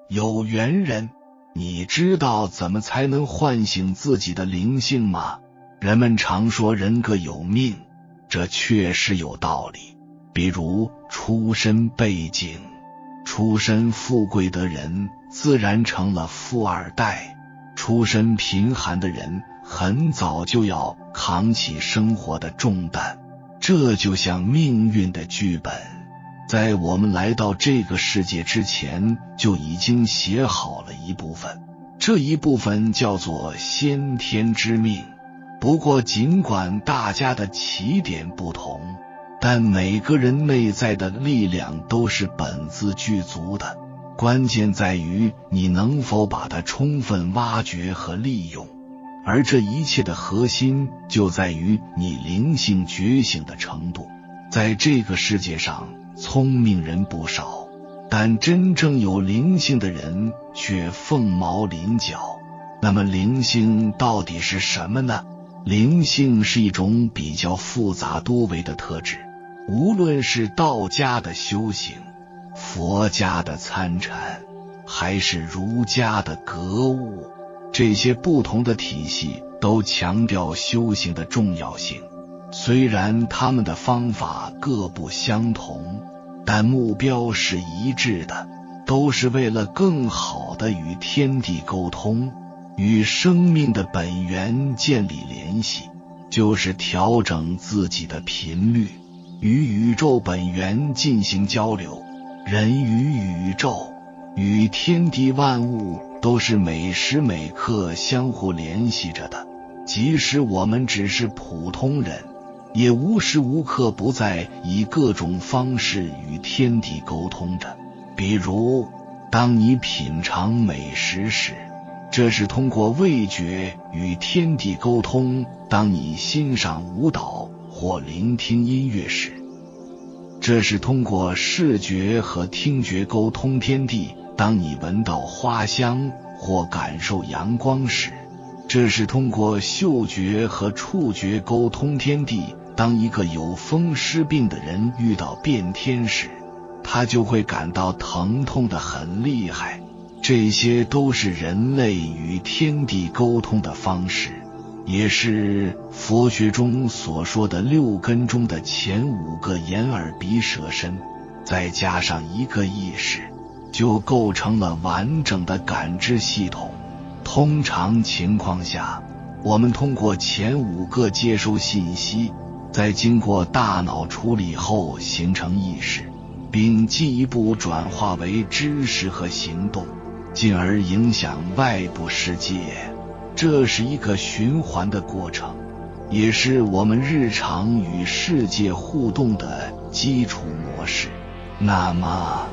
有缘人，你知道怎么才能唤醒自己的灵性吗？人们常说人各有命，这确实有道理。比如出身背景，出身富贵的人自然成了富二代，出身贫寒的人很早就要扛起生活的重担。这就像命运的剧本，在我们来到这个世界之前就已经写好了一部分，这一部分叫做先天之命。不过尽管大家的起点不同，但每个人内在的力量都是本自具足的，关键在于你能否把它充分挖掘和利用。而这一切的核心就在于你灵性觉醒的程度。在这个世界上，聪明人不少，但真正有灵性的人却凤毛麟角。那么灵性到底是什么呢？灵性是一种比较复杂多维的特质，无论是道家的修行、佛家的参禅，还是儒家的格物，这些不同的体系都强调修行的重要性。虽然他们的方法各不相同，但目标是一致的，都是为了更好地与天地沟通，与生命的本源建立联系，就是调整自己的频率，与宇宙本源进行交流。人与宇宙，与天地万物都是每时每刻相互联系着的，即使我们只是普通人，也无时无刻不在以各种方式与天地沟通着。比如当你品尝美食时，这是通过味觉与天地沟通；当你欣赏舞蹈或聆听音乐时，这是通过视觉和听觉沟通天地；当你闻到花香或感受阳光时，这是通过嗅觉和触觉沟通天地；当一个有风湿病的人遇到变天时，他就会感到疼痛得很厉害。这些都是人类与天地沟通的方式，也是佛学中所说的六根中的前5个眼耳鼻舌身，再加上一个意识，就构成了完整的感知系统。通常情况下，我们通过前5个接收信息，再经过大脑处理后形成意识，并进一步转化为知识和行动，进而影响外部世界。这是一个循环的过程，也是我们日常与世界互动的基础模式。那么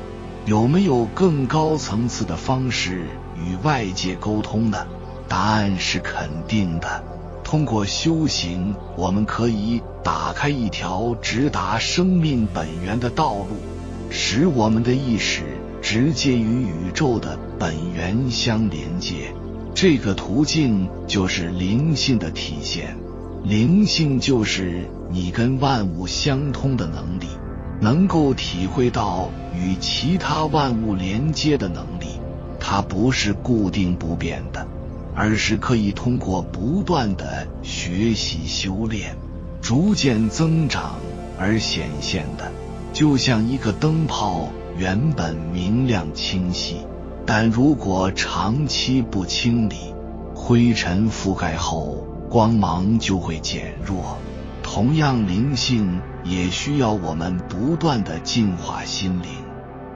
有没有更高层次的方式与外界沟通呢？答案是肯定的。通过修行，我们可以打开一条直达生命本源的道路，使我们的意识直接与宇宙的本源相连接。这个途径就是灵性的体现。灵性就是你跟万物相通的能力，能够体会到与其他万物连接的能力。它不是固定不变的，而是可以通过不断的学习修炼，逐渐增长而显现的。就像一个灯泡原本明亮清晰，但如果长期不清理，灰尘覆盖后光芒就会减弱。同样，灵性也需要我们不断地净化心灵，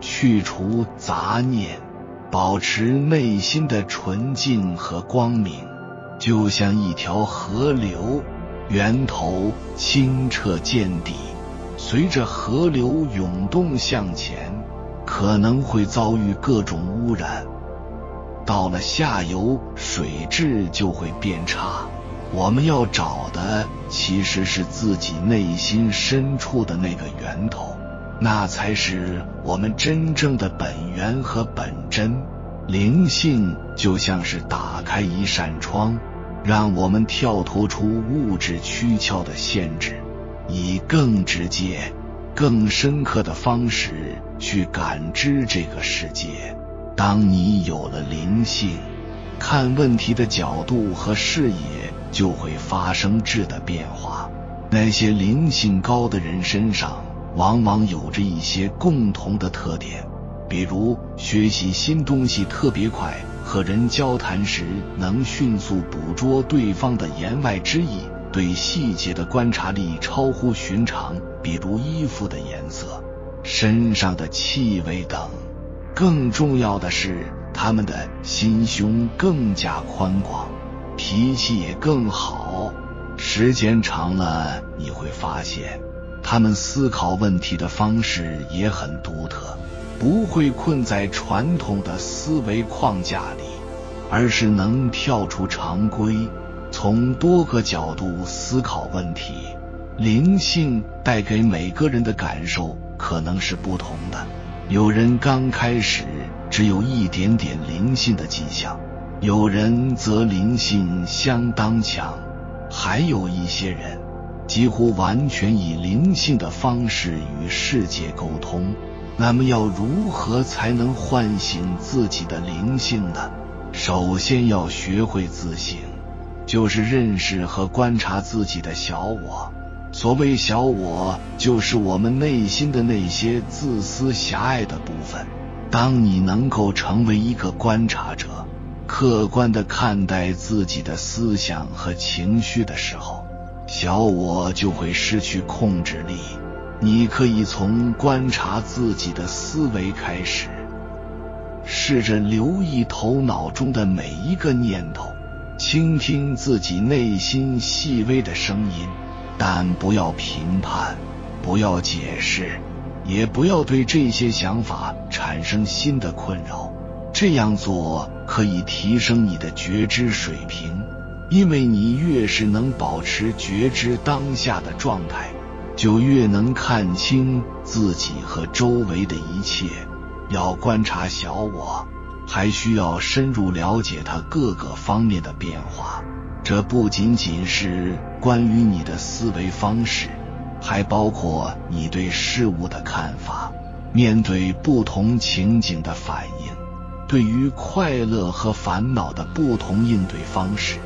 去除杂念，保持内心的纯净和光明。就像一条河流，源头清澈见底，随着河流涌动向前，可能会遭遇各种污染，到了下游水质就会变差。我们要找的其实是自己内心深处的那个源头，那才是我们真正的本源和本真。灵性就像是打开一扇窗，让我们跳脱出物质躯壳的限制，以更直接、更深刻的方式去感知这个世界。当你有了灵性，看问题的角度和视野就会发生质的变化。那些灵性高的人身上往往有着一些共同的特点，比如学习新东西特别快，和人交谈时能迅速捕捉对方的言外之意，对细节的观察力超乎寻常，比如衣服的颜色、身上的气味等。更重要的是，他们的心胸更加宽广，脾气也更好。时间长了，你会发现他们思考问题的方式也很独特，不会困在传统的思维框架里，而是能跳出常规，从多个角度思考问题。灵性带给每个人的感受可能是不同的，有人刚开始只有一点点灵性的迹象，有人则灵性相当强，还有一些人几乎完全以灵性的方式与世界沟通。那么要如何才能唤醒自己的灵性呢？首先要学会自省，就是认识和观察自己的小我。所谓小我，就是我们内心的那些自私狭隘的部分。当你能够成为一个观察者，客观地看待自己的思想和情绪的时候，小我就会失去控制力。你可以从观察自己的思维开始，试着留意头脑中的每一个念头，倾听自己内心细微的声音，但不要评判，不要解释，也不要对这些想法产生新的困扰。这样做可以提升你的觉知水平，因为你越是能保持觉知当下的状态，就越能看清自己和周围的一切。要观察小我，还需要深入了解它各个方面的变化。这不仅仅是关于你的思维方式，还包括你对事物的看法，面对不同情景的反应，对于快乐和烦恼的不同应对方式，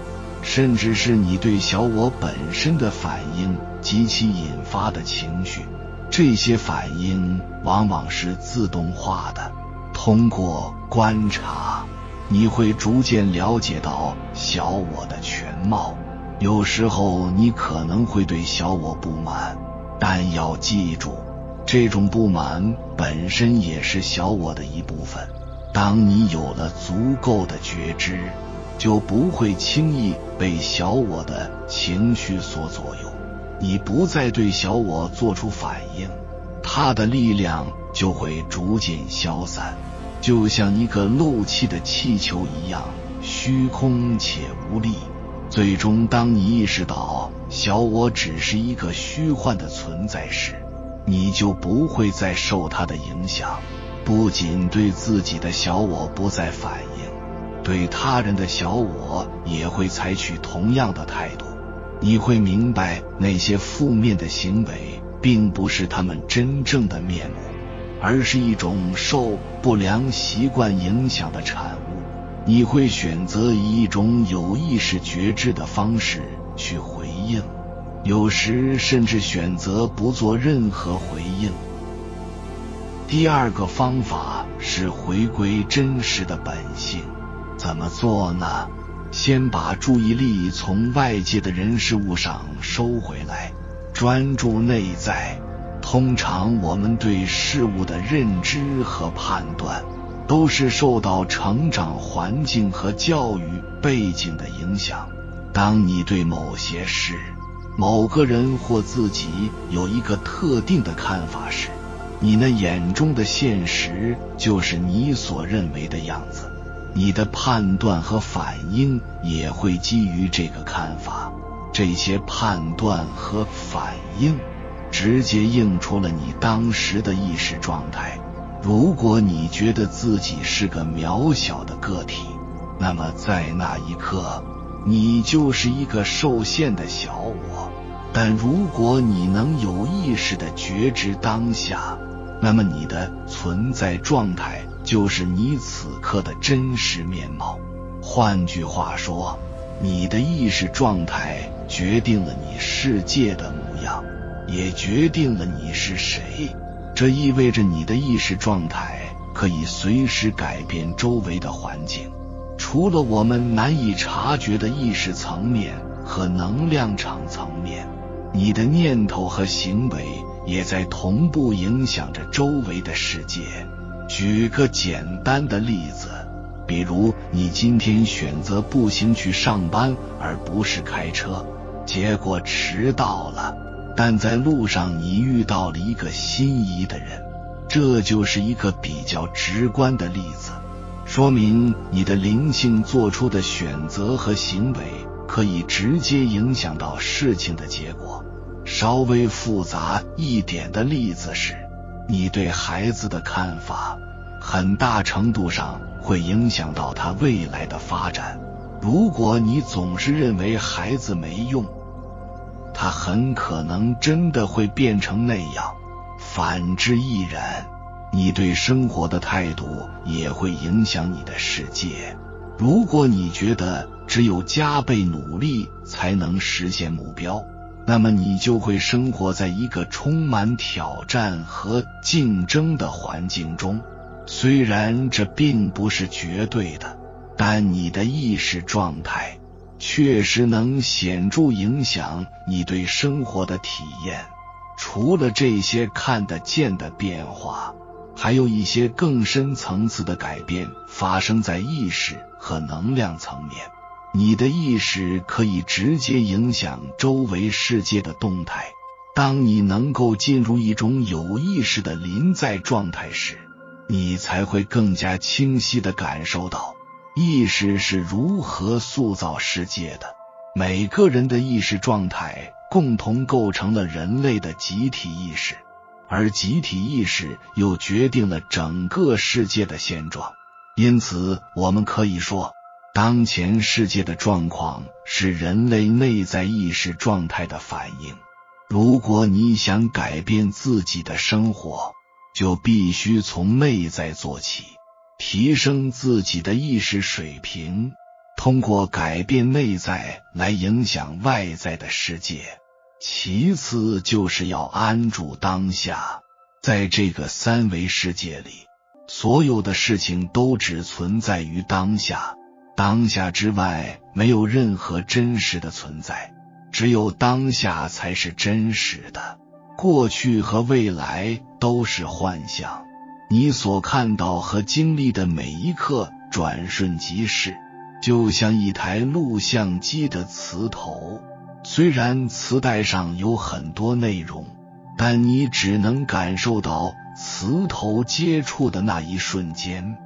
甚至是你对小我本身的反应及其引发的情绪。这些反应往往是自动化的，通过观察，你会逐渐了解到小我的全貌。有时候你可能会对小我不满，但要记住，这种不满本身也是小我的一部分。当你有了足够的觉知，就不会轻易被小我的情绪所左右。你不再对小我做出反应，它的力量就会逐渐消散，就像一个漏气的气球一样，虚空且无力。最终，当你意识到小我只是一个虚幻的存在时，你就不会再受它的影响。不仅对自己的小我不再反应，对他人的小我也会采取同样的态度。你会明白，那些负面的行为并不是他们真正的面目，而是一种受不良习惯影响的产物。你会选择以一种有意识觉知的方式去回应，有时甚至选择不做任何回应。第二个方法是回归真实的本性。怎么做呢？先把注意力从外界的人事物上收回来，专注内在。通常我们对事物的认知和判断都是受到成长环境和教育背景的影响。当你对某些事、某个人或自己有一个特定的看法时，你那眼中的现实就是你所认为的样子。你的判断和反应也会基于这个看法，这些判断和反应直接映出了你当时的意识状态。如果你觉得自己是个渺小的个体，那么在那一刻，你就是一个受限的小我。但如果你能有意识地觉知当下，那么你的存在状态就是你此刻的真实面貌。换句话说，你的意识状态决定了你世界的模样，也决定了你是谁。这意味着你的意识状态可以随时改变周围的环境。除了我们难以察觉的意识层面和能量场层面，你的念头和行为也在同步影响着周围的世界。举个简单的例子，比如你今天选择步行去上班而不是开车，结果迟到了，但在路上你遇到了一个心仪的人，这就是一个比较直观的例子，说明你的灵性做出的选择和行为可以直接影响到事情的结果。稍微复杂一点的例子是，你对孩子的看法很大程度上会影响到他未来的发展。如果你总是认为孩子没用，他很可能真的会变成那样，反之亦然。你对生活的态度也会影响你的世界。如果你觉得只有加倍努力才能实现目标，那么你就会生活在一个充满挑战和竞争的环境中。虽然这并不是绝对的，但你的意识状态确实能显著影响你对生活的体验。除了这些看得见的变化，还有一些更深层次的改变发生在意识和能量层面。你的意识可以直接影响周围世界的动态。当你能够进入一种有意识的临在状态时，你才会更加清晰地感受到意识是如何塑造世界的。每个人的意识状态共同构成了人类的集体意识，而集体意识又决定了整个世界的现状。因此，我们可以说，当前世界的状况是人类内在意识状态的反应。如果你想改变自己的生活，就必须从内在做起，提升自己的意识水平，通过改变内在来影响外在的世界。其次就是要安住当下。在这个三维世界里，所有的事情都只存在于当下，当下之外没有任何真实的存在，只有当下才是真实的。过去和未来都是幻象，你所看到和经历的每一刻转瞬即逝，就像一台录像机的磁头。虽然磁带上有很多内容，但你只能感受到磁头接触的那一瞬间。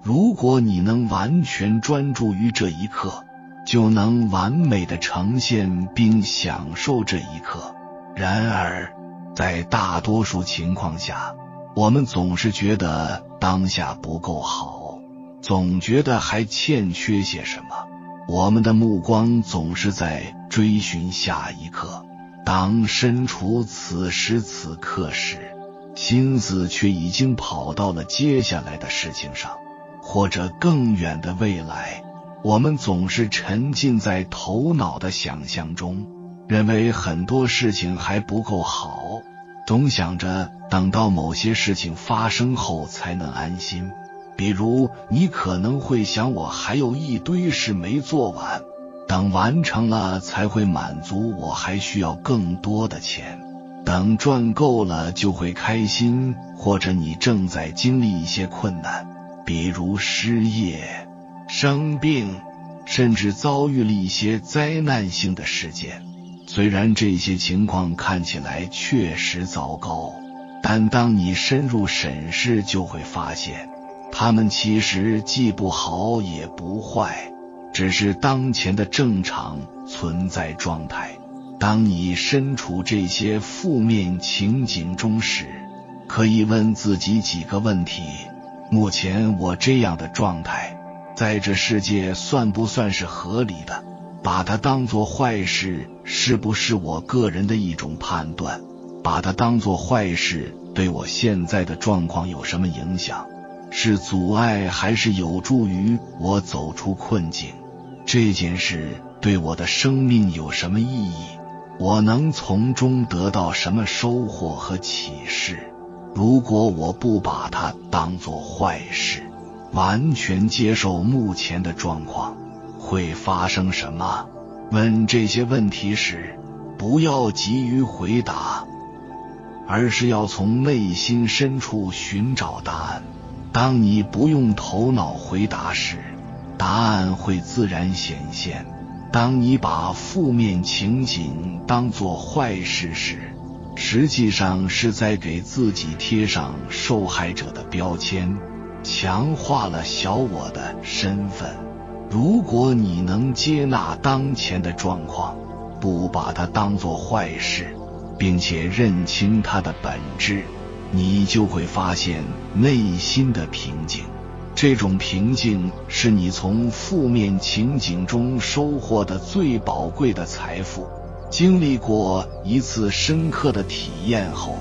如果你能完全专注于这一刻，就能完美地呈现并享受这一刻。然而，在大多数情况下，我们总是觉得当下不够好，总觉得还欠缺些什么。我们的目光总是在追寻下一刻，当身处此时此刻时，心思却已经跑到了接下来的事情上，或者更远的未来。我们总是沉浸在头脑的想象中，认为很多事情还不够好，总想着等到某些事情发生后才能安心。比如你可能会想，我还有一堆事没做完，等完成了才会满足，我还需要更多的钱，等赚够了就会开心。或者你正在经历一些困难，比如失业、生病，甚至遭遇了一些灾难性的事件。虽然这些情况看起来确实糟糕，但当你深入审视，就会发现它们其实既不好也不坏，只是当前的正常存在状态。当你身处这些负面情景中时，可以问自己几个问题：目前我这样的状态，在这世界算不算是合理的？把它当作坏事，是不是我个人的一种判断？把它当作坏事，对我现在的状况有什么影响？是阻碍还是有助于我走出困境？这件事对我的生命有什么意义？我能从中得到什么收获和启示？如果我不把它当作坏事，完全接受目前的状况，会发生什么？问这些问题时，不要急于回答，而是要从内心深处寻找答案。当你不用头脑回答时，答案会自然显现。当你把负面情景当作坏事时，实际上是在给自己贴上受害者的标签，强化了小我的身份。如果你能接纳当前的状况，不把它当作坏事，并且认清它的本质，你就会发现内心的平静。这种平静是你从负面情景中收获的最宝贵的财富。经历过一次深刻的体验后，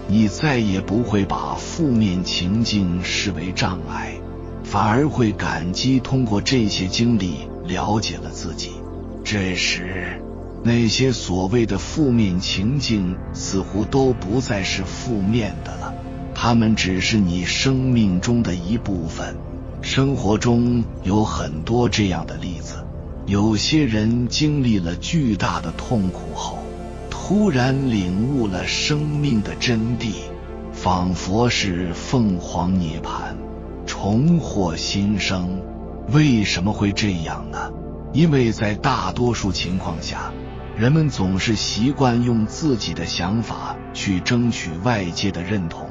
你再也不会把负面情境视为障碍，反而会感激通过这些经历了解了自己。这时，那些所谓的负面情境似乎都不再是负面的了，它们只是你生命中的一部分。生活中有很多这样的例子，有些人经历了巨大的痛苦后，突然领悟了生命的真谛，仿佛是凤凰涅槃，重获新生。为什么会这样呢？因为在大多数情况下，人们总是习惯用自己的想法去争取外界的认同。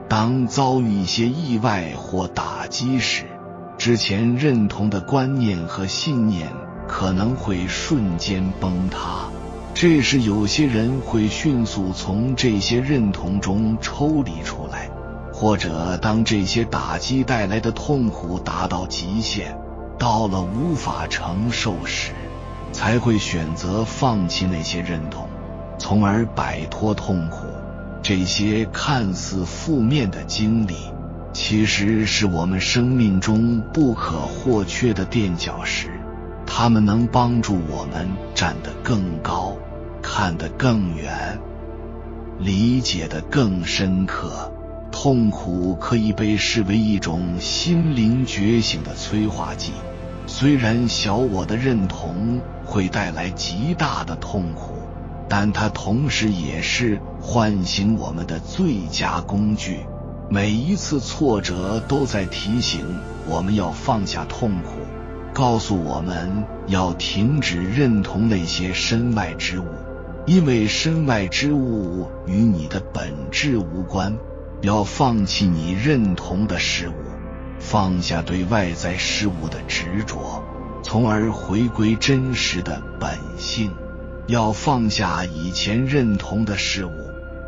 当遭遇一些意外或打击时，之前认同的观念和信念可能会瞬间崩塌。这时有些人会迅速从这些认同中抽离出来，或者当这些打击带来的痛苦达到极限，到了无法承受时，才会选择放弃那些认同，从而摆脱痛苦。这些看似负面的经历，其实是我们生命中不可或缺的垫脚石，它们能帮助我们站得更高，看得更远，理解得更深刻。痛苦可以被视为一种心灵觉醒的催化剂，虽然小我的认同会带来极大的痛苦，但它同时也是唤醒我们的最佳工具。每一次挫折都在提醒我们要放下痛苦，告诉我们要停止认同那些身外之物，因为身外之物与你的本质无关。要放弃你认同的事物，放下对外在事物的执着，从而回归真实的本性。要放下以前认同的事物，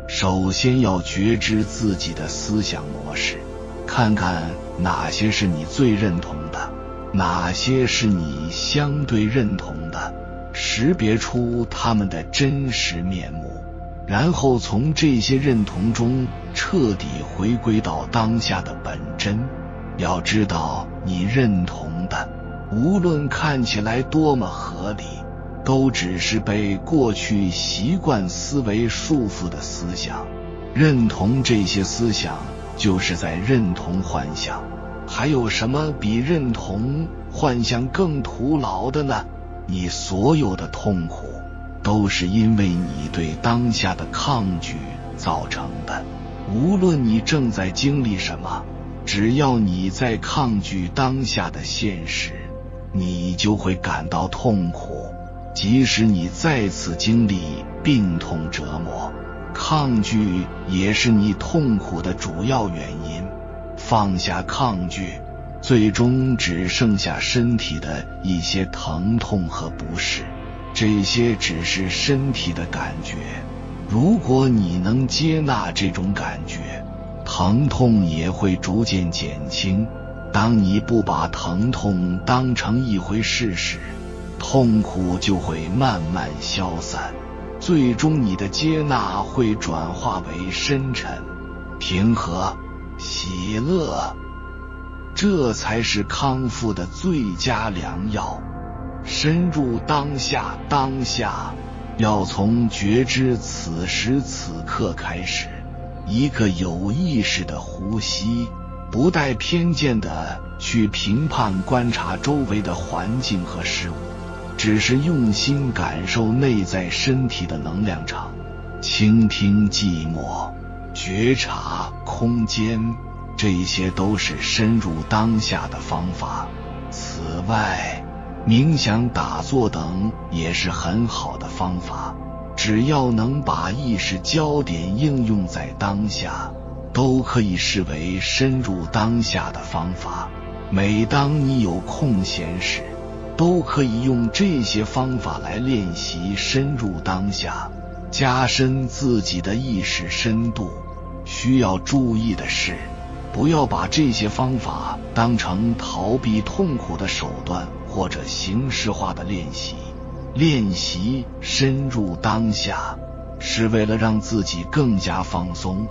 首先要觉知自己的思想模式，看看哪些是你最认同的，哪些是你相对认同的，识别出他们的真实面目，然后从这些认同中彻底回归到当下的本真。要知道，你认同的，无论看起来多么合理，都只是被过去习惯思维束缚的思想。认同这些思想，就是在认同幻象。还有什么比认同幻象更徒劳的呢？你所有的痛苦，都是因为你对当下的抗拒造成的。无论你正在经历什么，只要你在抗拒当下的现实，你就会感到痛苦。即使你再次经历病痛折磨，抗拒也是你痛苦的主要原因。放下抗拒，最终只剩下身体的一些疼痛和不适，这些只是身体的感觉。如果你能接纳这种感觉，疼痛也会逐渐减轻。当你不把疼痛当成一回事时，痛苦就会慢慢消散，最终你的接纳会转化为深沉、平和、喜乐。这才是康复的最佳良药。深入当下，当下要从觉知此时此刻开始，一个有意识的呼吸，不带偏见的去评判观察周围的环境和事物，只是用心感受内在身体的能量场，倾听寂寞，觉察空间，这些都是深入当下的方法。此外，冥想、打坐等也是很好的方法，只要能把意识焦点应用在当下，都可以视为深入当下的方法。每当你有空闲时，都可以用这些方法来练习深入当下，加深自己的意识深度。需要注意的是，不要把这些方法当成逃避痛苦的手段或者形式化的练习。练习深入当下是为了让自己更加放松，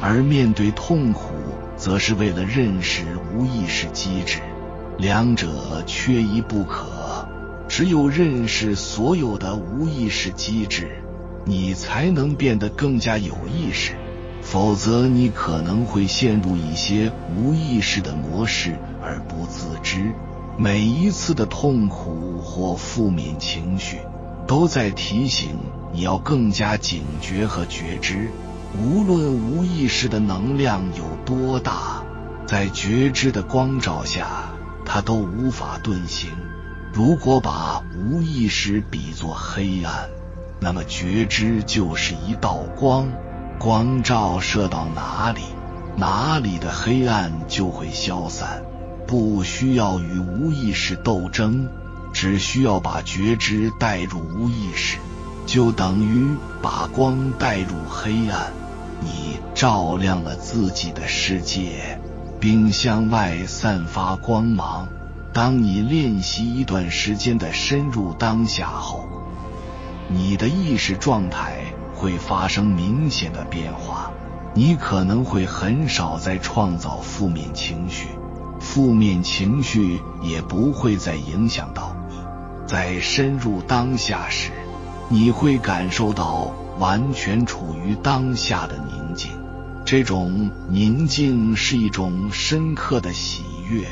而面对痛苦则是为了认识无意识机制，两者缺一不可。只有认识所有的无意识机制，你才能变得更加有意识，否则你可能会陷入一些无意识的模式而不自知。每一次的痛苦或负面情绪都在提醒你要更加警觉和觉知，无论无意识的能量有多大，在觉知的光照下，它都无法遁形。如果把无意识比作黑暗，那么觉知就是一道光，光照射到哪里，哪里的黑暗就会消散。不需要与无意识斗争，只需要把觉知带入无意识，就等于把光带入黑暗。你照亮了自己的世界，并向外散发光芒。当你练习一段时间的深入当下后，你的意识状态会发生明显的变化。你可能会很少再创造负面情绪，负面情绪也不会再影响到你。在深入当下时，你会感受到完全处于当下的宁静。这种宁静是一种深刻的喜悦，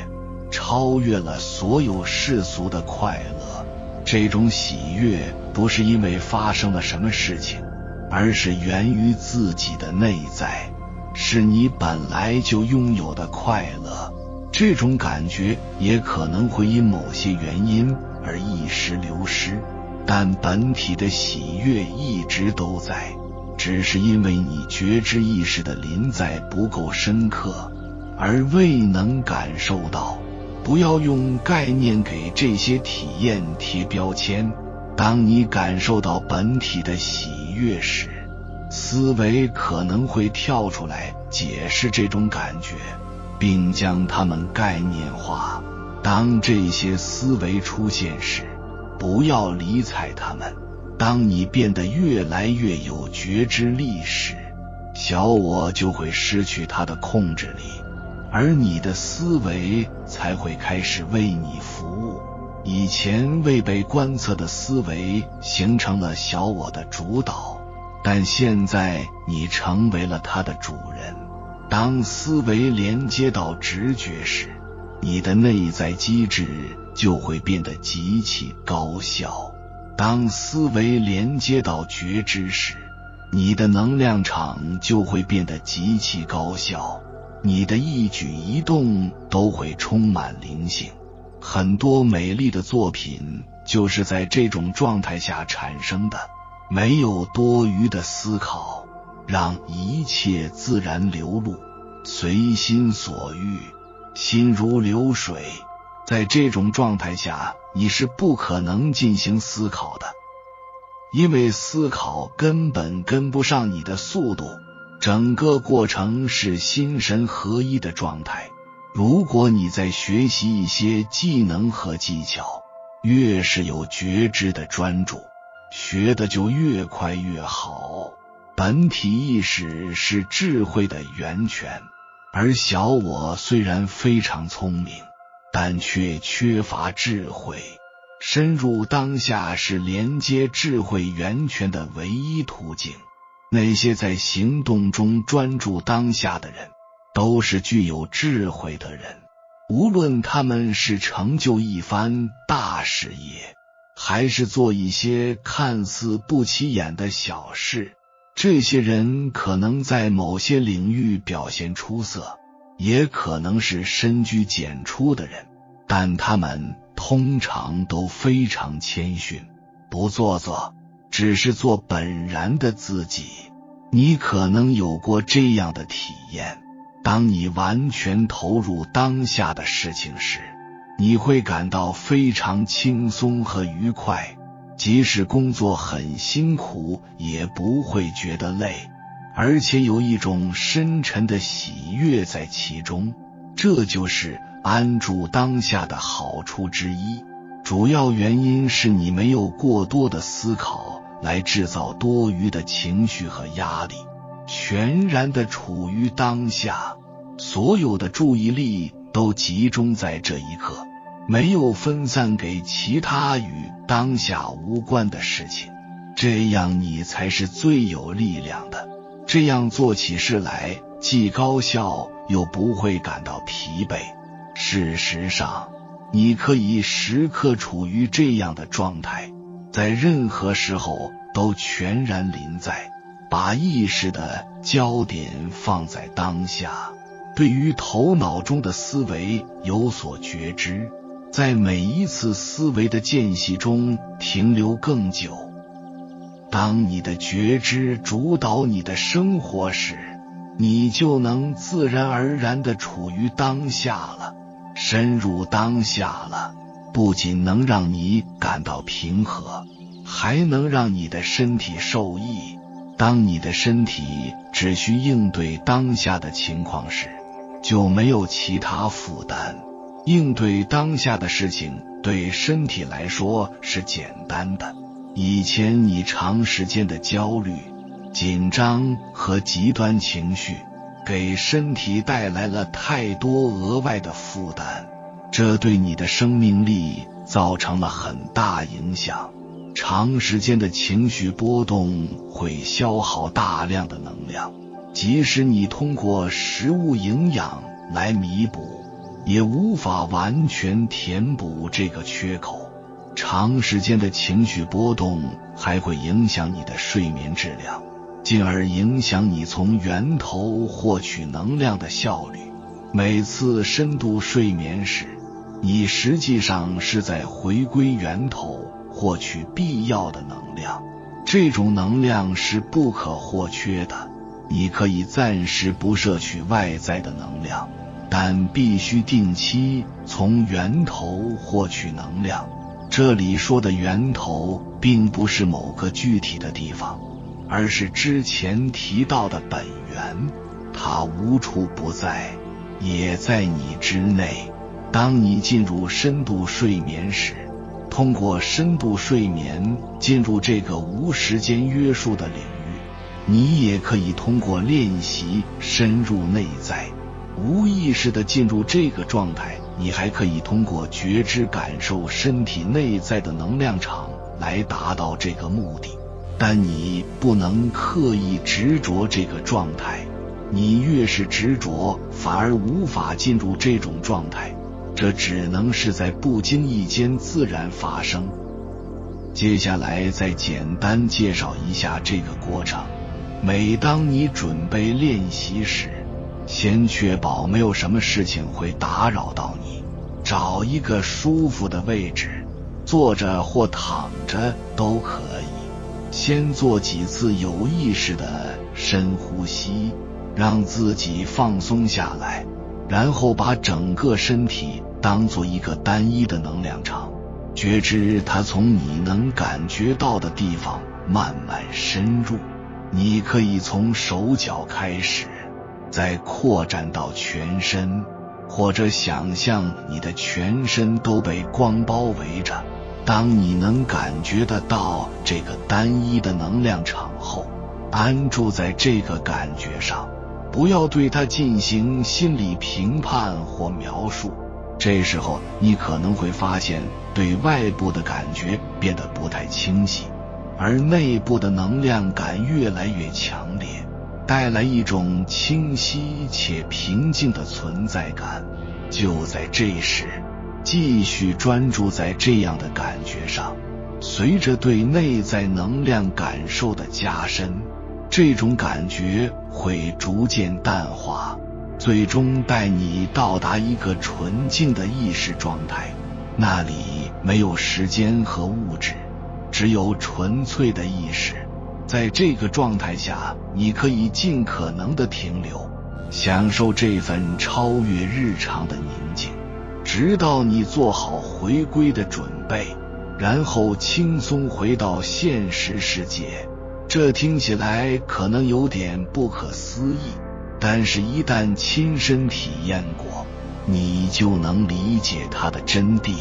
超越了所有世俗的快乐。这种喜悦不是因为发生了什么事情，而是源于自己的内在，是你本来就拥有的快乐。这种感觉也可能会因某些原因而一时流失，但本体的喜悦一直都在，只是因为你觉知意识的临在不够深刻，而未能感受到。不要用概念给这些体验贴标签。当你感受到本体的喜悦时，思维可能会跳出来解释这种感觉，并将它们概念化。当这些思维出现时，不要理睬它们。当你变得越来越有觉知力时，小我就会失去它的控制力，而你的思维才会开始为你服务。以前未被观测的思维形成了小我的主导，但现在你成为了它的主人。当思维连接到直觉时，你的内在机制就会变得极其高效。当思维连接到觉知时，你的能量场就会变得极其高效，你的一举一动都会充满灵性。很多美丽的作品就是在这种状态下产生的，没有多余的思考，让一切自然流露，随心所欲，心如流水。在这种状态下，你是不可能进行思考的，因为思考根本跟不上你的速度。整个过程是心神合一的状态。如果你在学习一些技能和技巧，越是有觉知的专注，学的就越快越好。本体意识是智慧的源泉，而小我虽然非常聪明，但却缺乏智慧。深入当下是连接智慧源泉的唯一途径。那些在行动中专注当下的人，都是具有智慧的人。无论他们是成就一番大事业，还是做一些看似不起眼的小事，这些人可能在某些领域表现出色，也可能是深居简出的人，但他们通常都非常谦逊，不做作，只是做本然的自己。你可能有过这样的体验，当你完全投入当下的事情时，你会感到非常轻松和愉快，即使工作很辛苦也不会觉得累，而且有一种深沉的喜悦在其中。这就是安住当下的好处之一。主要原因是你没有过多的思考来制造多余的情绪和压力，全然地处于当下，所有的注意力都集中在这一刻，没有分散给其他与当下无关的事情。这样你才是最有力量的。这样做起事来既高效又不会感到疲惫。事实上，你可以时刻处于这样的状态，在任何时候都全然临在，把意识的焦点放在当下，对于头脑中的思维有所觉知，在每一次思维的间隙中停留更久。当你的觉知主导你的生活时，你就能自然而然地处于当下了。深入当下了，不仅能让你感到平和，还能让你的身体受益。当你的身体只需应对当下的情况时，就没有其他负担。应对当下的事情对身体来说是简单的。以前你长时间的焦虑、紧张和极端情绪给身体带来了太多额外的负担，这对你的生命力造成了很大影响。长时间的情绪波动会消耗大量的能量，即使你通过食物营养来弥补，也无法完全填补这个缺口。长时间的情绪波动还会影响你的睡眠质量，进而影响你从源头获取能量的效率。每次深度睡眠时，你实际上是在回归源头，获取必要的能量。这种能量是不可或缺的。你可以暂时不摄取外在的能量，但必须定期从源头获取能量。这里说的源头并不是某个具体的地方，而是之前提到的本源，它无处不在，也在你之内。当你进入深度睡眠时，通过深度睡眠进入这个无时间约束的领域，你也可以通过练习深入内在，无意识地进入这个状态。你还可以通过觉知感受身体内在的能量场来达到这个目的，但你不能刻意执着这个状态。你越是执着，反而无法进入这种状态，这只能是在不经意间自然发生。接下来再简单介绍一下这个过程。每当你准备练习时，先确保没有什么事情会打扰到你，找一个舒服的位置，坐着或躺着都可以。先做几次有意识的深呼吸，让自己放松下来，然后把整个身体当作一个单一的能量场，觉知它从你能感觉到的地方慢慢深入。你可以从手脚开始，再扩展到全身，或者想象你的全身都被光包围着。当你能感觉得到这个单一的能量场后，安住在这个感觉上，不不要对它进行心理评判或描述。这时候你可能会发现对外部的感觉变得不太清晰，而内部的能量感越来越强烈，带来一种清晰且平静的存在感。就在这时，继续专注在这样的感觉上，随着对内在能量感受的加深，这种感觉会逐渐淡化，最终带你到达一个纯净的意识状态，那里没有时间和物质，只有纯粹的意识。在这个状态下，你可以尽可能的停留，享受这份超越日常的宁静，直到你做好回归的准备，然后轻松回到现实世界。这听起来可能有点不可思议，但是一旦亲身体验过，你就能理解它的真谛。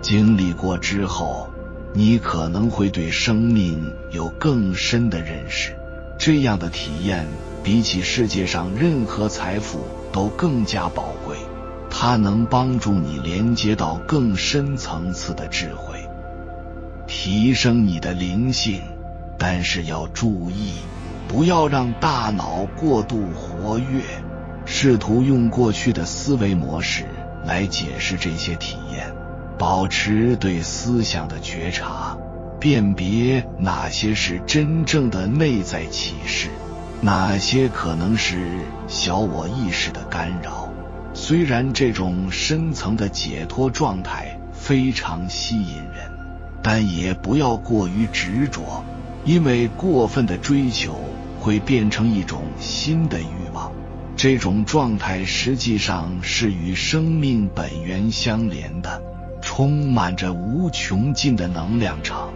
经历过之后，你可能会对生命有更深的认识。这样的体验比起世界上任何财富都更加宝贵，它能帮助你连接到更深层次的智慧，提升你的灵性。但是要注意，不要让大脑过度活跃，试图用过去的思维模式来解释这些体验。保持对思想的觉察，辨别哪些是真正的内在启示，哪些可能是小我意识的干扰。虽然这种深层的解脱状态非常吸引人，但也不要过于执着，因为过分的追求会变成一种新的欲望。这种状态实际上是与生命本源相连的，充满着无穷尽的能量场。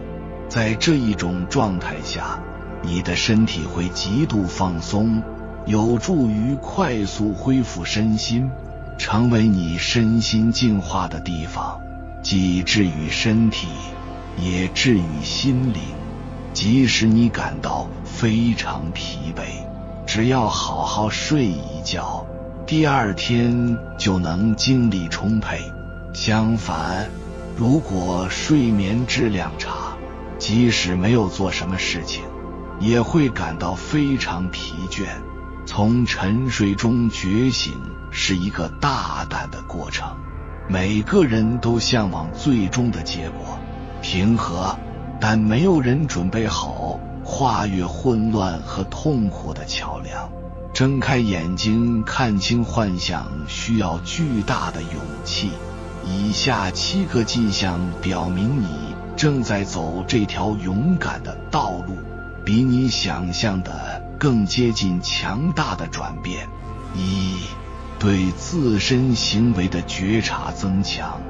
在这一种状态下，你的身体会极度放松，有助于快速恢复身心，成为你身心净化的地方，既治愈身体，也治愈心灵。即使你感到非常疲惫，只要好好睡一觉，第二天就能精力充沛。相反，如果睡眠质量差，即使没有做什么事情，也会感到非常疲倦。从沉睡中觉醒是一个大胆的过程，每个人都向往最终的结果，平和，但没有人准备好跨越混乱和痛苦的桥梁。睁开眼睛看清幻象需要巨大的勇气。以下7个迹象表明你正在走这条勇敢的道路，比你想象的更接近强大的转变。1. 对自身行为的觉察增强。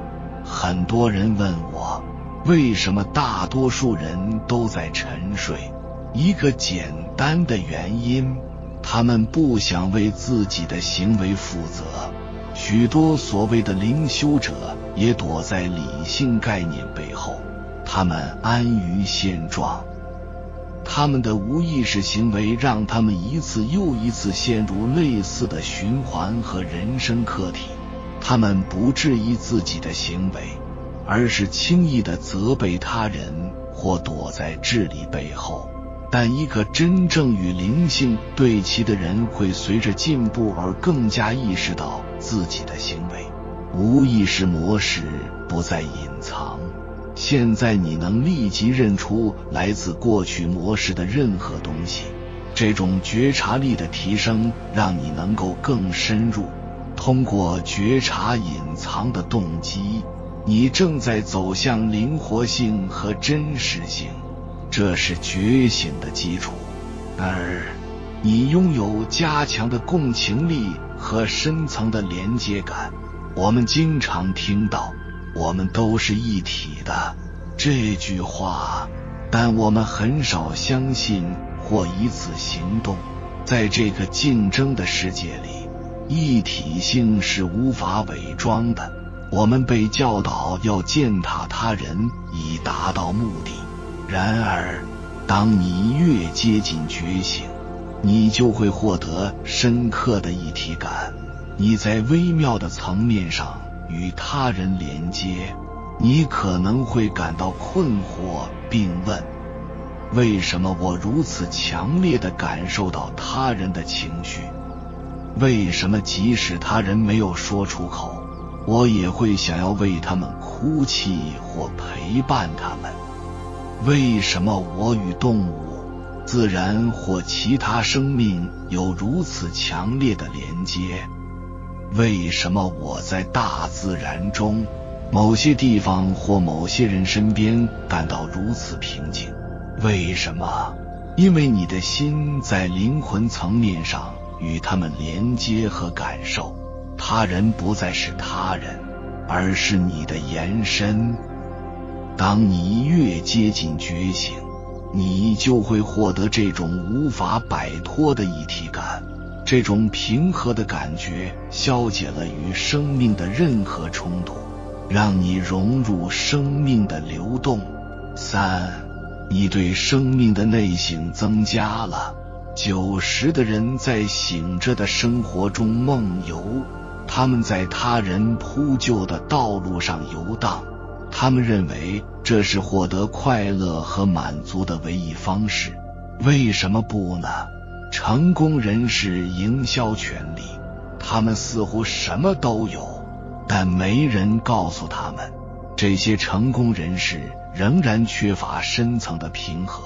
很多人问我，为什么大多数人都在沉睡？一个简单的原因，他们不想为自己的行为负责。许多所谓的灵修者也躲在理性概念背后，他们安于现状。他们的无意识行为让他们一次又一次陷入类似的循环和人生课题。他们不质疑自己的行为，而是轻易地责备他人或躲在智力背后。但一个真正与灵性对齐的人会随着进步而更加意识到自己的行为，无意识模式不再隐藏。现在你能立即认出来自过去模式的任何东西。这种觉察力的提升让你能够更深入，通过觉察隐藏的动机，你正在走向灵活性和真实性。这是觉醒的基础。而你拥有加强的共情力和深层的连接感。我们经常听到我们都是一体的这句话，但我们很少相信或以此行动。在这个竞争的世界里，一体性是无法伪装的。我们被教导要践踏他人以达到目的。然而，当你越接近觉醒，你就会获得深刻的一体感。你在微妙的层面上与他人连接，你可能会感到困惑，并问：为什么我如此强烈地感受到他人的情绪？为什么即使他人没有说出口，我也会想要为他们哭泣或陪伴他们？为什么我与动物、自然或其他生命有如此强烈的连接？为什么我在大自然中、某些地方或某些人身边感到如此平静？为什么？因为你的心在灵魂层面上与他们连接和感受，他人不再是他人，而是你的延伸。当你越接近觉醒，你就会获得这种无法摆脱的一体感。这种平和的感觉消解了与生命的任何冲突，让你融入生命的流动。3. 你对生命的内省增加了。90的人在醒着的生活中梦游，他们在他人铺就的道路上游荡，他们认为这是获得快乐和满足的唯一方式。为什么不呢？成功人士营销权力，他们似乎什么都有，但没人告诉他们，这些成功人士仍然缺乏深层的平和，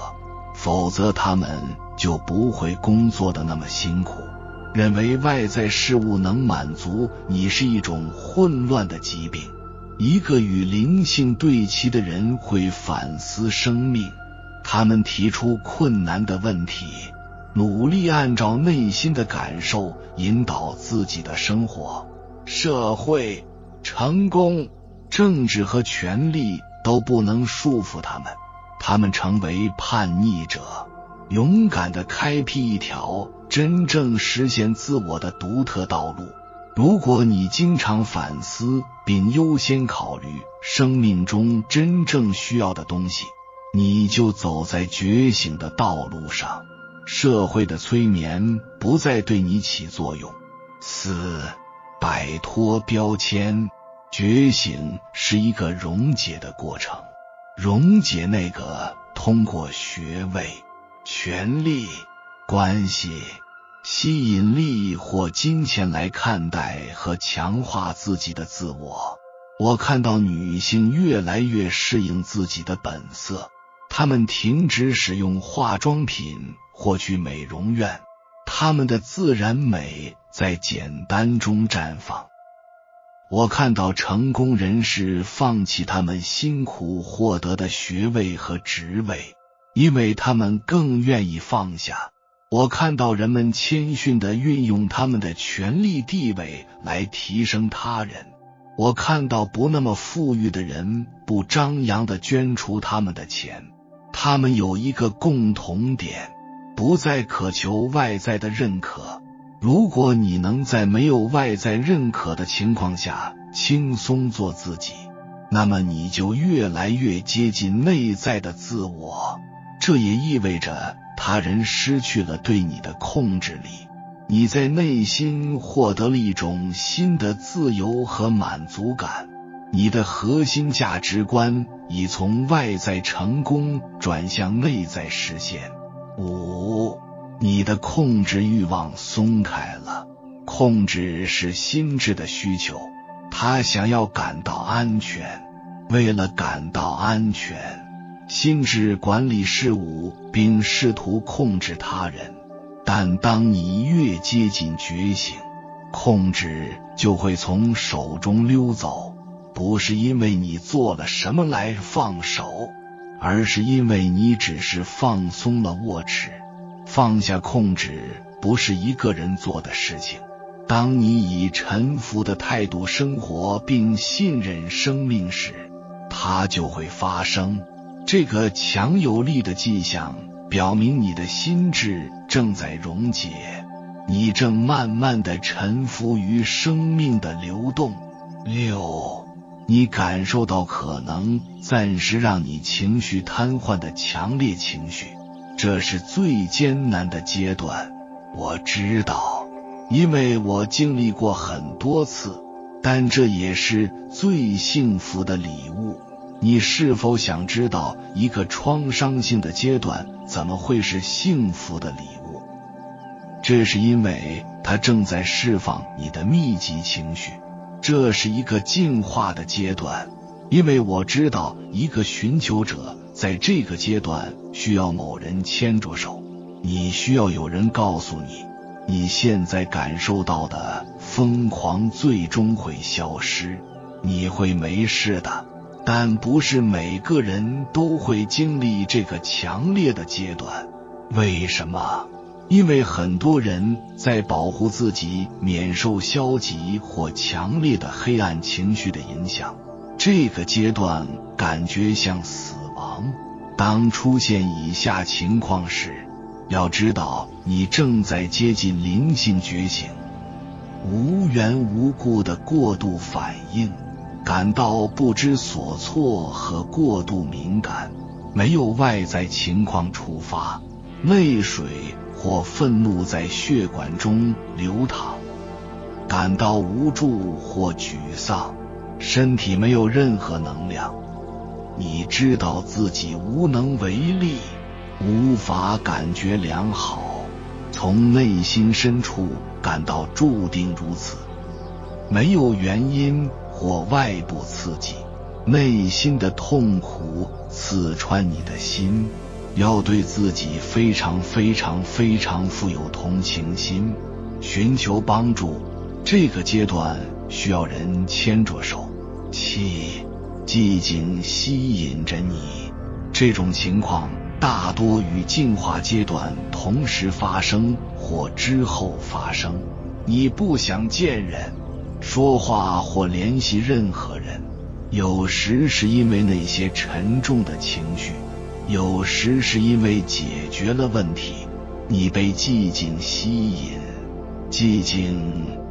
否则他们就不会工作的那么辛苦。认为外在事物能满足你是一种混乱的疾病。一个与灵性对齐的人会反思生命，他们提出困难的问题，努力按照内心的感受引导自己的生活。社会、成功、政治和权力都不能束缚他们，他们成为叛逆者，勇敢地开辟一条真正实现自我的独特道路。如果你经常反思并优先考虑生命中真正需要的东西，你就走在觉醒的道路上，社会的催眠不再对你起作用。4. 摆脱标签。觉醒是一个溶解的过程，溶解那个通过学位、权力、关系、吸引力或金钱来看待和强化自己的自我。我看到女性越来越适应自己的本色，她们停止使用化妆品或去美容院，她们的自然美在简单中绽放。我看到成功人士放弃他们辛苦获得的学位和职位，因为他们更愿意放下。我看到人们谦逊地运用他们的权力地位来提升他人。我看到不那么富裕的人不张扬地捐出他们的钱。他们有一个共同点，不再渴求外在的认可。如果你能在没有外在认可的情况下轻松做自己，那么你就越来越接近内在的自我。这也意味着他人失去了对你的控制力，你在内心获得了一种新的自由和满足感。你的核心价值观已从外在成功转向内在实现。5. 你的控制欲望松开了。控制是心智的需求，他想要感到安全。为了感到安全，心智管理事物并试图控制他人。但当你越接近觉醒，控制就会从手中溜走，不是因为你做了什么来放手，而是因为你只是放松了握持。放下控制不是一个人做的事情。当你以臣服的态度生活并信任生命时，它就会发生。这个强有力的迹象表明你的心智正在溶解，你正慢慢地臣服于生命的流动。6. 你感受到可能暂时让你情绪瘫痪的强烈情绪，这是最艰难的阶段。我知道，因为我经历过很多次，但这也是最幸福的礼物。你是否想知道一个创伤性的阶段怎么会是幸福的礼物？这是因为它正在释放你的密集情绪，这是一个进化的阶段。因为我知道一个寻求者在这个阶段需要某人牵着手，你需要有人告诉你，你现在感受到的疯狂最终会消失，你会没事的。但不是每个人都会经历这个强烈的阶段。为什么？因为很多人在保护自己免受消极或强烈的黑暗情绪的影响。这个阶段感觉像死亡。当出现以下情况时，要知道你正在接近灵性觉醒。无缘无故的过度反应，感到不知所措和过度敏感，没有外在情况触发，泪水或愤怒在血管中流淌，感到无助或沮丧，身体没有任何能量，你知道自己无能为力，无法感觉良好，从内心深处感到注定如此，没有原因或外部刺激，内心的痛苦刺穿你的心，要对自己非常富有同情心，寻求帮助。这个阶段需要人牵着手。寂静吸引着你，这种情况大多与进化阶段同时发生或之后发生。你不想见人、说话或联系任何人，有时是因为那些沉重的情绪，有时是因为解决了问题。你被寂静吸引，寂静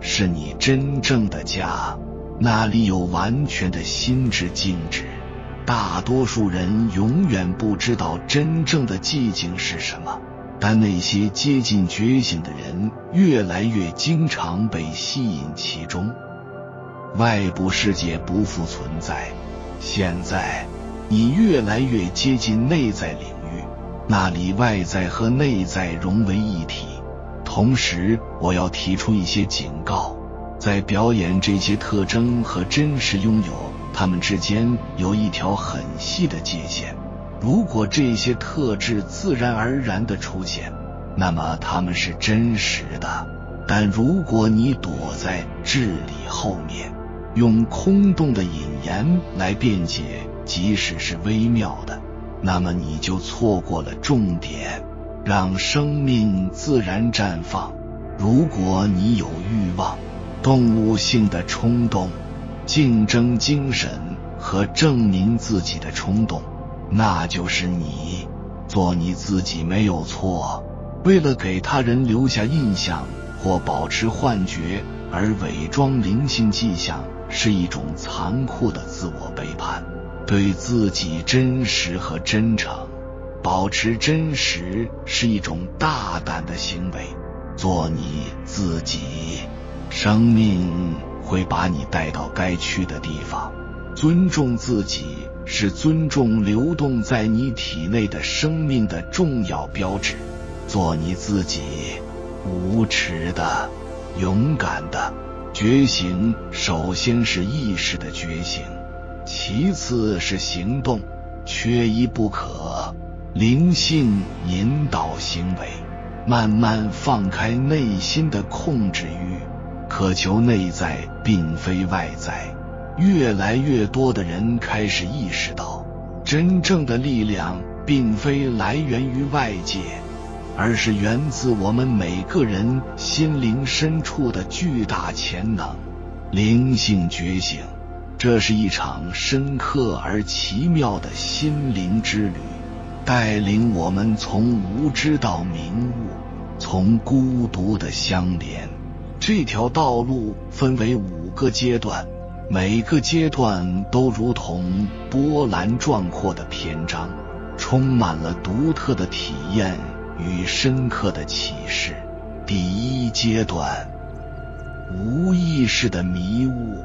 是你真正的家，那里有完全的心智静止。大多数人永远不知道真正的寂静是什么，但那些接近觉醒的人越来越经常被吸引其中。外部世界不复存在，现在你越来越接近内在领域，那里外在和内在融为一体。同时，我要提出一些警告，在表演这些特征和真实拥有它们之间有一条很细的界限。如果这些特质自然而然地出现，那么它们是真实的。但如果你躲在治理后面，用空洞的引言来辩解，即使是微妙的，那么你就错过了重点。让生命自然绽放。如果你有欲望、动物性的冲动、竞争精神和证明自己的冲动，那就是你。做你自己没有错，为了给他人留下印象或保持幻觉而伪装灵性迹象，是一种残酷的自我背叛。对自己真实和真诚，保持真实是一种大胆的行为。做你自己，生命会把你带到该去的地方。尊重自己是尊重流动在你体内的生命的重要标志。做你自己，无耻的、勇敢的。觉醒首先是意识的觉醒，其次是行动，缺一不可。灵性引导行为，慢慢放开内心的控制欲，渴求内在并非外在。越来越多的人开始意识到，真正的力量并非来源于外界，而是源自我们每个人心灵深处的巨大潜能。灵性觉醒，这是一场深刻而奇妙的心灵之旅，带领我们从无知到明悟，从孤独的相连。这条道路分为5个阶段，每个阶段都如同波澜壮阔的篇章，充满了独特的体验与深刻的启示。第一阶段，无意识的迷雾。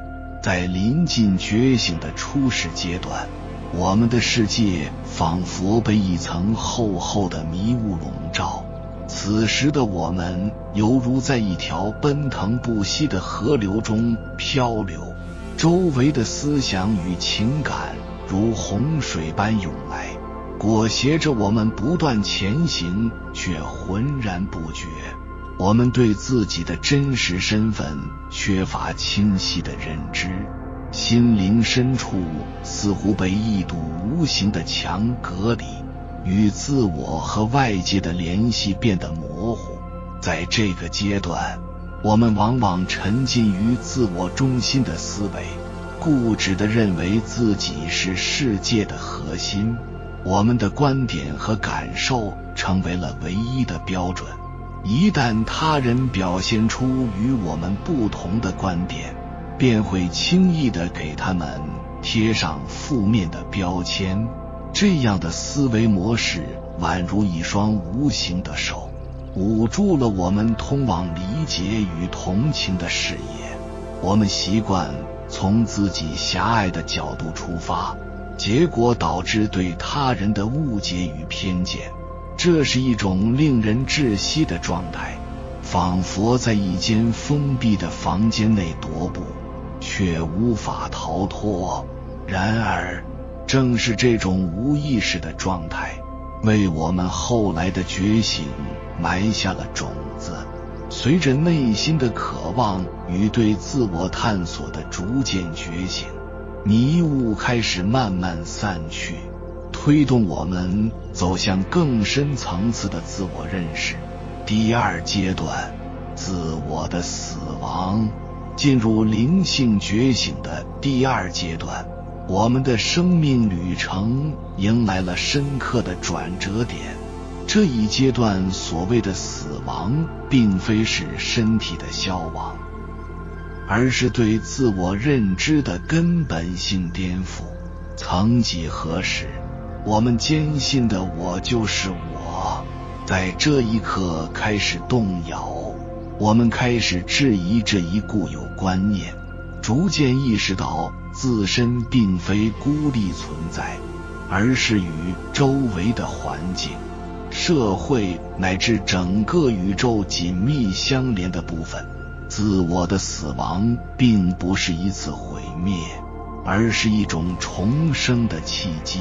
在临近觉醒的初始阶段，我们的世界仿佛被一层厚厚的迷雾笼罩。此时的我们犹如在一条奔腾不息的河流中漂流，周围的思想与情感如洪水般涌来，裹挟着我们不断前行，却浑然不觉。我们对自己的真实身份缺乏清晰的认知，心灵深处似乎被一堵无形的墙隔离，与自我和外界的联系变得模糊。在这个阶段，我们往往沉浸于自我中心的思维，固执地认为自己是世界的核心，我们的观点和感受成为了唯一的标准。一旦他人表现出与我们不同的观点，便会轻易地给他们贴上负面的标签。这样的思维模式宛如一双无形的手，捂住了我们通往理解与同情的视野。我们习惯从自己狭隘的角度出发，结果导致对他人的误解与偏见。这是一种令人窒息的状态，仿佛在一间封闭的房间内踱步，却无法逃脱。然而，正是这种无意识的状态，为我们后来的觉醒埋下了种子。随着内心的渴望与对自我探索的逐渐觉醒，迷雾开始慢慢散去，推动我们走向更深层次的自我认识。第二阶段，自我的死亡。进入灵性觉醒的第二阶段，我们的生命旅程迎来了深刻的转折点。这一阶段所谓的死亡，并非是身体的消亡，而是对自我认知的根本性颠覆。曾几何时，我们坚信的我就是我，在这一刻开始动摇。我们开始质疑这一固有观念，逐渐意识到自身并非孤立存在，而是与周围的环境、社会乃至整个宇宙紧密相连的部分。自我的死亡并不是一次毁灭，而是一种重生的契机。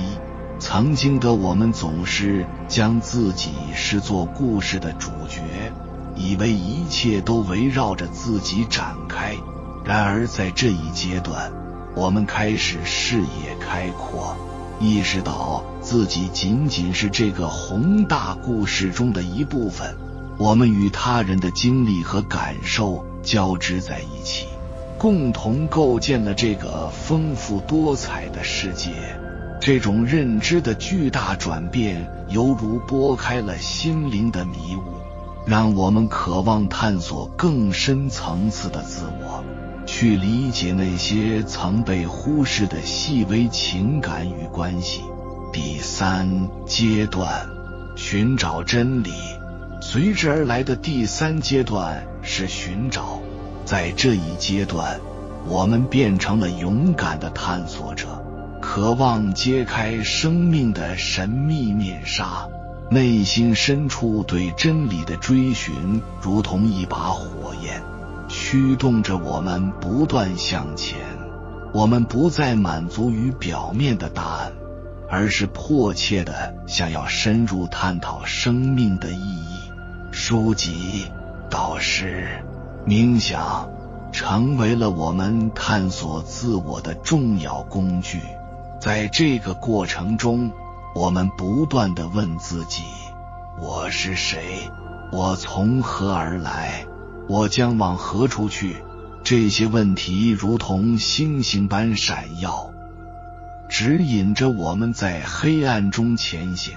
曾经的我们总是将自己视作故事的主角，以为一切都围绕着自己展开。然而在这一阶段，我们开始视野开阔，意识到自己仅仅是这个宏大故事中的一部分。我们与他人的经历和感受交织在一起，共同构建了这个丰富多彩的世界。这种认知的巨大转变犹如拨开了心灵的迷雾，让我们渴望探索更深层次的自我，去理解那些曾被忽视的细微情感与关系。第三阶段，寻找真理。随之而来的第三阶段是寻找。在这一阶段，我们变成了勇敢的探索者，渴望揭开生命的神秘面纱。内心深处对真理的追寻如同一把火焰，驱动着我们不断向前。我们不再满足于表面的答案，而是迫切地想要深入探讨生命的意义。书籍、导师、冥想成为了我们探索自我的重要工具。在这个过程中，我们不断地问自己：我是谁？我从何而来？我将往何处去？这些问题如同星星般闪耀，指引着我们在黑暗中前行。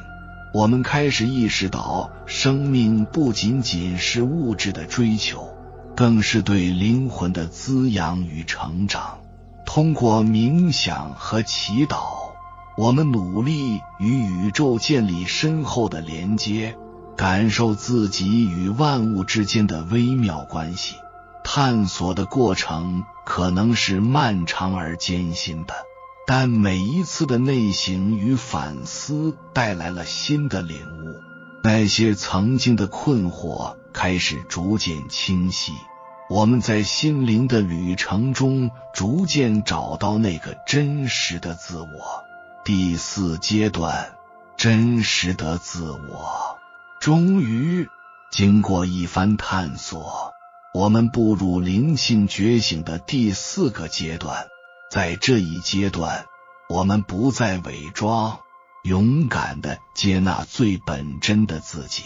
我们开始意识到，生命不仅仅是物质的追求，更是对灵魂的滋养与成长。通过冥想和祈祷，我们努力与宇宙建立深厚的连接，感受自己与万物之间的微妙关系。探索的过程可能是漫长而艰辛的，但每一次的内省与反思带来了新的领悟，那些曾经的困惑开始逐渐清晰，我们在心灵的旅程中逐渐找到那个真实的自我。第4阶段，真实的自我。终于，经过一番探索，我们步入灵性觉醒的第4个阶段。在这一阶段，我们不再伪装，勇敢地接纳最本真的自己。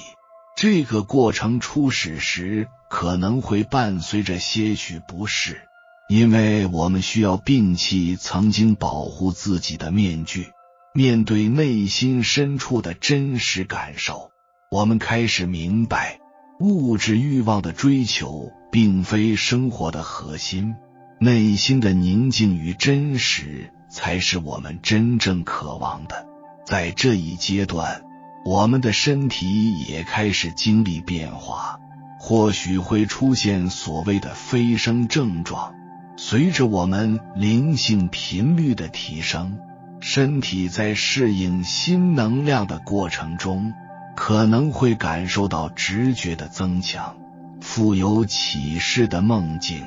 这个过程初始时可能会伴随着些许不适，因为我们需要摒弃曾经保护自己的面具，面对内心深处的真实感受。我们开始明白，物质欲望的追求并非生活的核心，内心的宁静与真实才是我们真正渴望的。在这一阶段，我们的身体也开始经历变化，或许会出现所谓的飞升症状。随着我们灵性频率的提升，身体在适应新能量的过程中，可能会感受到直觉的增强，富有启示的梦境，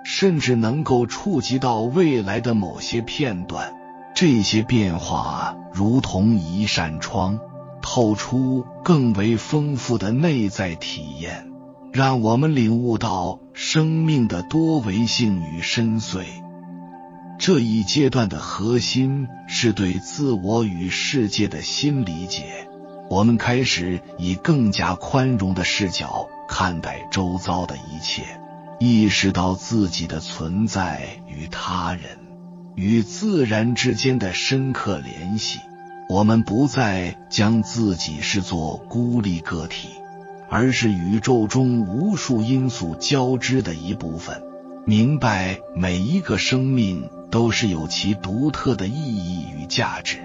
甚至能够触及到未来的某些片段。这些变化如同一扇窗，透出更为丰富的内在体验，让我们领悟到生命的多维性与深邃。这一阶段的核心是对自我与世界的新理解，我们开始以更加宽容的视角看待周遭的一切，意识到自己的存在与他人、与自然之间的深刻联系。我们不再将自己视作孤立个体，而是宇宙中无数因素交织的一部分，明白每一个生命都是有其独特的意义与价值。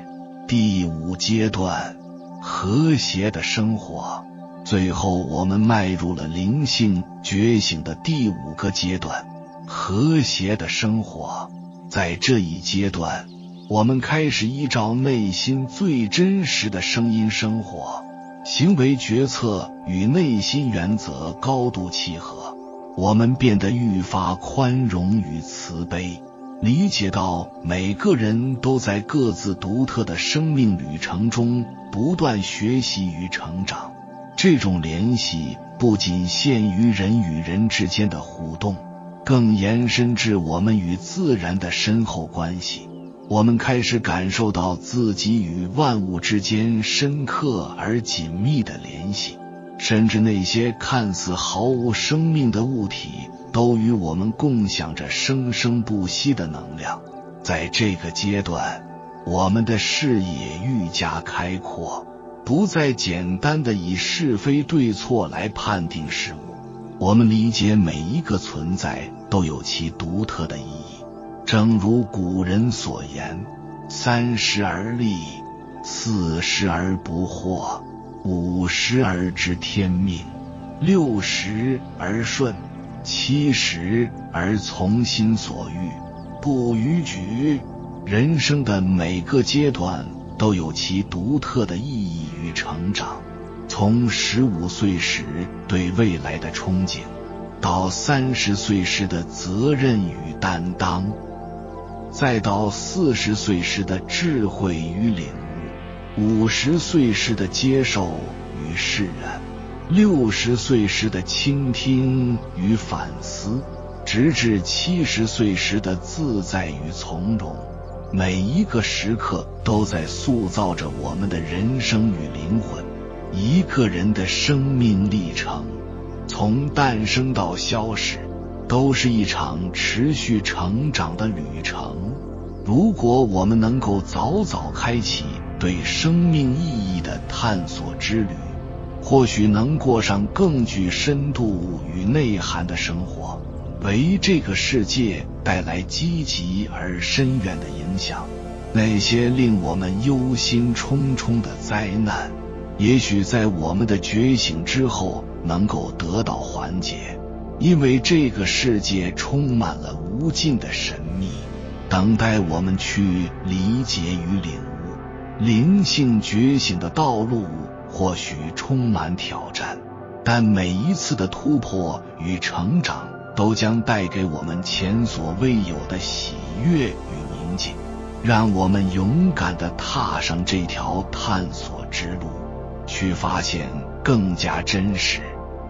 第5阶段，和谐的生活。最后，我们迈入了灵性觉醒的第5个阶段，和谐的生活。在这一阶段，我们开始依照内心最真实的声音生活，行为决策与内心原则高度契合。我们变得愈发宽容与慈悲，理解到每个人都在各自独特的生命旅程中不断学习与成长。这种联系不仅限于人与人之间的互动，更延伸至我们与自然的深厚关系。我们开始感受到自己与万物之间深刻而紧密的联系，甚至那些看似毫无生命的物体都与我们共享着生生不息的能量。在这个阶段，我们的视野愈加开阔，不再简单地以是非对错来判定事物。我们理解每一个存在都有其独特的意义，正如古人所言：30而立，40而不惑，50而知天命，60而顺，70而从心所欲，不逾矩。人生的每个阶段都有其独特的意义与成长，从15岁时对未来的憧憬，到30岁时的责任与担当，再到40岁时的智慧与领悟，50岁时的接受与释然，60岁时的倾听与反思，直至70岁时的自在与从容。每一个时刻都在塑造着我们的人生与灵魂。一个人的生命历程，从诞生到消逝，都是一场持续成长的旅程。如果我们能够早早开启对生命意义的探索之旅，或许能过上更具深度与内涵的生活，为这个世界带来积极而深远的影响。那些令我们忧心忡忡的灾难，也许在我们的觉醒之后能够得到缓解，因为这个世界充满了无尽的神秘，等待我们去理解与领悟。灵性觉醒的道路或许充满挑战，但每一次的突破与成长都将带给我们前所未有的喜悦与宁静。让我们勇敢地踏上这条探索之路，去发现更加真实、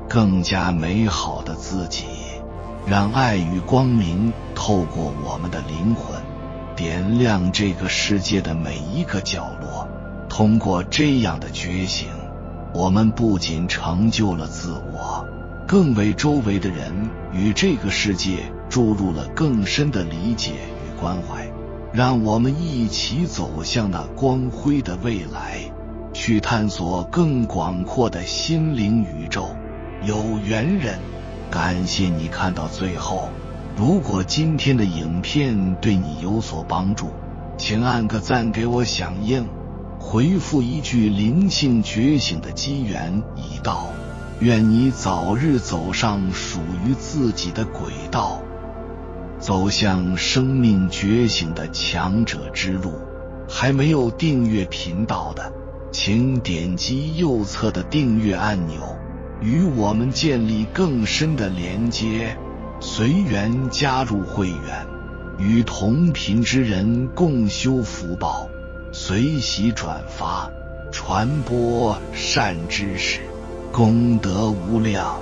更加美好的自己。让爱与光明透过我们的灵魂，点亮这个世界的每一个角落。通过这样的觉醒，我们不仅成就了自我，更为周围的人与这个世界注入了更深的理解与关怀。让我们一起走向那光辉的未来，去探索更广阔的心灵宇宙。有缘人，感谢你看到最后。如果今天的影片对你有所帮助，请按个赞给我响应，回复一句灵性觉醒的机缘已到。愿你早日走上属于自己的轨道，走向生命觉醒的强者之路。还没有订阅频道的，请点击右侧的订阅按钮，与我们建立更深的连接。随缘加入会员，与同频之人共修福报，随喜转发，传播善知识，功德无量。